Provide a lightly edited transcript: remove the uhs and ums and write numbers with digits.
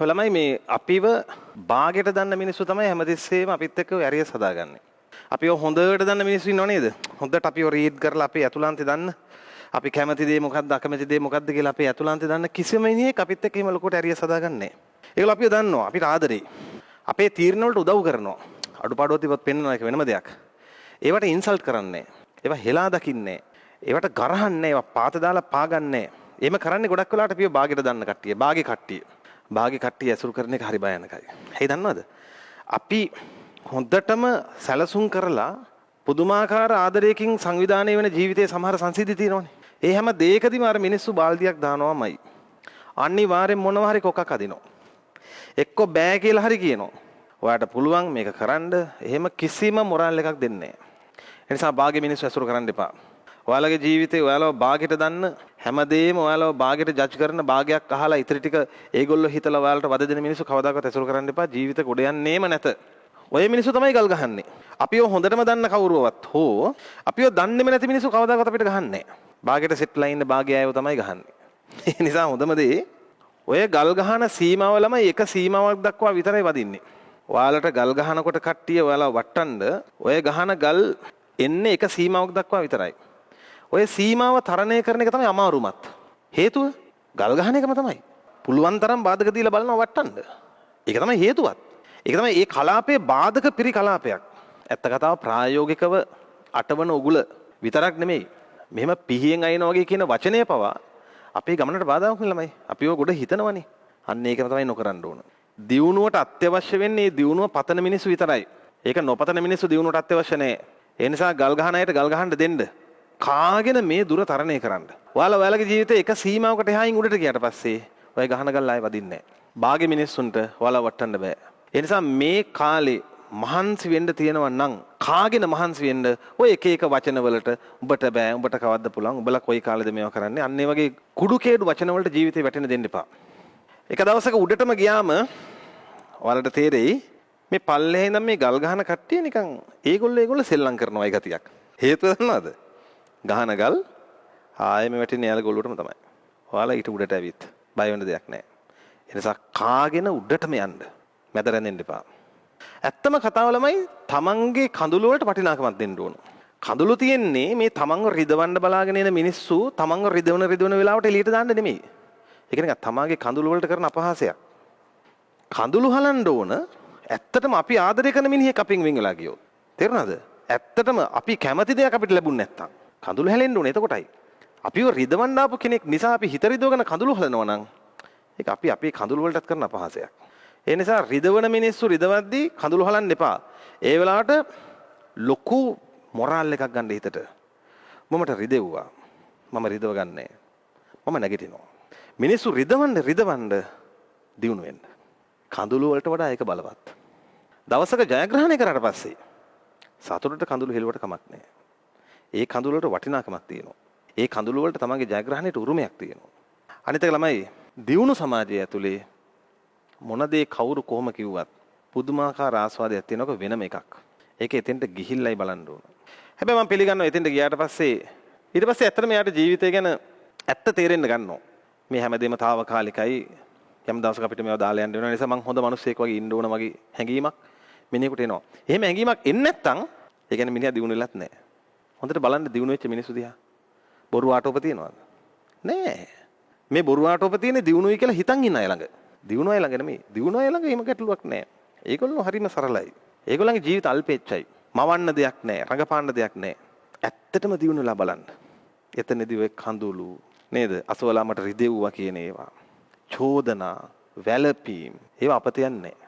ළමයි මේ අපිව බාගෙට දන්න මිනිස්සු තමයි හැමතිස්සෙම අපිත් එක්ක ඇරියස් හදාගන්නේ. අපිව හොඳට දන්න මිනිස්සු ඉන්නව නේද? හොඳට අපිව රීඩ් කරලා අපේ ඇතුළාන්තේ දන්න. අපි කැමති දේ මොකද්ද අකමැති දේ මොකද්ද කියලා අපේ ඇතුළාන්තේ දන්න කිසිම මිනිහෙක් අපිත් එක්ක එහෙම ලොකුට ඇරියස් හදාගන්නේ නැහැ. ඒගොල්ලෝ අපිව දන්නවා. අපිට ආදරේ. අපේ තීරණ වලට උදව් කරනවා. අඩුපාඩුවක් තිබ්බත් පෙන්වනවා. ඒක වෙනම දෙයක්. ඒවට ඉන්සල්ට් කරන්නේ නැහැ. ඒවා හෙලා දකින්නේ නැහැ. ඒවට ගරහන්නේ නැහැ. ඒවා පාත දාලා පාගන්නේ නැහැ. එහෙම කරන්නේ ගොඩක් වෙලාවට අපිව බාගෙට දන්න කට්ටිය. බාගේ කට්ටිය. බාගේ කට්ටිය ඇසුරු කරන එක හරි භයානකයි. ඇයි දන්නවද? අපි හොඳටම සැලසුම් කරලා පුදුමාකාර ආදරයකින් සංවිධානය වෙන ජීවිතයේ සමහර සංසිද්ධි තියෙනවනේ. ඒ හැම දෙයකදීම අර මිනිස්සු බාල්දියක් දානවාමයි. අනිවාර්යෙන් මොනවා හරි කොකක් අදිනවා. එක්ක බෑ කියලා හරි කියනවා. ඔයාට පුළුවන් මේක කරන්න. එහෙම කිසිම මොරල් එකක් දෙන්නේ නැහැ. ඒ නිසා බාගේ මිනිස්සු ඇසුරු කරන්න එපා. ඔයාලගේ ජීවිතේ ඔයාලව බාගෙට දන්න හැමදේම ඔයාලව බාගෙට ජජ් කරන බාගයක් අහලා ඉතිරි ටික ඒගොල්ලෝ හිතලා ඔයාලට වද දෙන මිනිස්සු කවදාකවත් ඇසුරු කරන්න එපා. ජීවිත ගොඩ යන්නේම නැත. ඔය මිනිස්සු තමයි ගල් ගහන්නේ. අපිව හොඳටම දන්න කවුරුවවත් හෝ අපිව දන්නේම නැති මිනිස්සු කවදාකවත් අපිට ගහන්නේ නැහැ. බාගෙට සෙට්ලා ඉන්න බාගේ අයව තමයි ගහන්නේ. ඒ නිසා හොඳම දේ ඔය ගල් ගහන සීමාව ළමයි එක සීමාවක් දක්වා විතරයි වදින්නේ. ඔයාලට ගල් ගහනකොට කට්ටිය ඔයාලා වට්ටන්න ඔය ගහන ගල් එන්නේ එක සීමාවක් දක්වා විතරයි. ඔය සීමාව තරණය කරන එක තමයි අමාරුමත්. හේතුව ගල් ගහන එකම තමයි. පුළුවන් තරම් බාධක දීලා බලනවා වට්ටන්න. ඒක තමයි හේතුවත්. ඒක තමයි මේ කලාපයේ බාධක පිරි කලාපයක්. ඇත්ත කතාව ප්‍රායෝගිකව අටවන උගුල විතරක් නෙමෙයි. මෙහෙම පිහියෙන් අයින වගේ කියන වචනය පවා අපේ ගමනට බාධාවක් නෙමෙයි. අපිව ගොඩ හිතනවනේ. අන්න ඒකම තමයි නොකරන්න ඕන. දියුණුවට අත්‍යවශ්‍ය වෙන්නේ දියුණුව පතන මිනිස්සු විතරයි. ඒක නොපතන මිනිස්සු දියුණුවට අත්‍යවශ්‍ය නැහැ. ඒ නිසා ගල් ගහන අයට ගල් ගහන්න දෙන්න. කාගෙන මේ දුර තරණය කරන්න. ඔයාලගේ ජීවිතේ එක සීමාවකට එහායින් උඩට ගියාට පස්සේ ඔය ගහන ගල් ආයෙ වදින්නේ නැහැ. බාගේ මිනිස්සුන්ට ඔයාලා වටන්න බෑ. ඒ නිසා මේ කාලේ මහන්සි වෙන්න තියෙනවා නම් කාගෙන මහන්සි වෙන්න ඔය එක එක වචන වලට උඹට බෑ උඹට කවද්ද පුළුවන් උඹලා කොයි කාලෙද මේවා කරන්නේ අන්න ඒ වගේ කුඩු කේඩු වචන වලට ජීවිතේ වැටෙන්න දෙන්න එපා. එක දවසක උඩටම ගියාම ඔයාලට තේරෙයි මේ පල්ලේ ඉඳන් මේ ගල් ගහන කට්ටිය නිකන් ඒගොල්ලෝ සෙල්ලම් කරනවා ඒ ගතියක්. හේතුව දන්නවද? ගහන ගල් ආයෙම වැටෙන්නේ යාළ ගොල්ලටම තමයි. ඔයාලා ඊට උඩට ඇවිත් බය වෙන්න දෙයක් නැහැ. ඒ නිසා කාගෙන උඩටම යන්න. මැද රැඳෙන්න එපා. ඇත්තම කතාව ළමයි තමන්ගේ කඳුළු වලට වටිනාකමක් දෙන්න ඕන. කඳුළු තියෙන්නේ මේ තමන්ව රිදවන්න බලාගෙන එන මිනිස්සු තමන්ව රිදවන වෙලාවට එළියට දාන්න නෙමෙයි. ඒක නිකන් තමාගේ කඳුළු වලට කරන අපහාසයක්. කඳුළු හලන්න ඕන ඇත්තටම අපි ආදරය කරන මිනිහෙක් අපින් වෙන් වෙලා ගියොත්. තේරුණාද? ඇත්තටම අපි කැමති දෙයක් අපිට ලැබුණ නැත්තම් කඳුළු හැලෙන්න ඕනේ. එතකොටයි. අපිව රිදවන්න ආපු කෙනෙක් නිසා අපි හිත රිදවගෙන කඳුළු හලනවා නම් ඒක අපි අපේ කඳුළු වලටත් කරන අපහාසයක්. ඒ නිසා රිදවන මිනිස්සු රිදවද්දී කඳුළු හලන්න එපා. ඒ වෙලාවට ලොකු මොරාල් එකක් ගන්න හිතට. මමට රිදෙව්වා. මම රිදව ගන්නෑ. මම නැගිටිනවා. මිනිස්සු රිදවන්න දියුණු වෙන්න. කඳුළු වලට වඩා ඒක බලවත්. දවසක ජයග්‍රහණය කරාට පස්සේ සතුටට කඳුළු හෙළුවට කමක් නැහැ. ඒ කඳුළු වලට වටිනාකමක් තියෙනවා. ඒ කඳුළු වලට තමන්ගේ ජයග්‍රහණයට උරුමයක් තියෙනවා. අනිත් එක ළමයි දියුණු සමාජය ඇතුලේ මොන දේ කවුරු කොහොම කිව්වත් පුදුමාකාර ආස්වාදයක් තියෙනක වෙනම එකක්. ඒක එතෙන්ට ගිහිල්ලයි බලන්න ඕන. හැබැයි මම පිළිගන්නවා එතෙන්ට ගියාට පස්සේ ඊට පස්සේ ඇත්තටම යාට ජීවිතය ගැන ඇත්ත තේරෙන්න ගන්නවා. මේ හැමදේම తాවකාලිකයි. යම් දවසක අපිට මේවා දාලා යන්න වෙනවා. ඒ නිසා මං හොඳ මිනිස්සෙක් වගේ ඉන්න ඕන වගේ හැඟීමක් මිනිහෙකුට එනවා. එහෙම හැඟීමක් එන්නේ නැත්නම් ඒ කියන්නේ මිනිහා දියුණු වෙලත් නැහැ. හොඳට බලන්න දියුණු වෙච්ච මිනිස්සු දිහා. බොරු ආටෝප තියනවද? නෑ. මේ බොරු ආටෝප තියෙන්නේ දියුණුයි කියලා හිතන් ඉන්න අය ළඟ. දියුණු අය ළඟ නෙමෙයි. දියුණු අය ළඟ එහෙම ගැටලුවක් නෑ. ඒගොල්ලෝ හරිම සරලයි. ඒගොල්ලන්ගේ ජීවිත අල්පෙච්චයි. මවන්න දෙයක් නෑ. රඟපාන්න දෙයක් නෑ. ඇත්තටම දියුණුලා බලන්න. එතනදී ඔය කඳුළු නේද? අසවලා මට රිදෙව්වා කියන ඒවා. චෝදනා, වැළපීම් ඒවා අපත යන්නේ නෑ.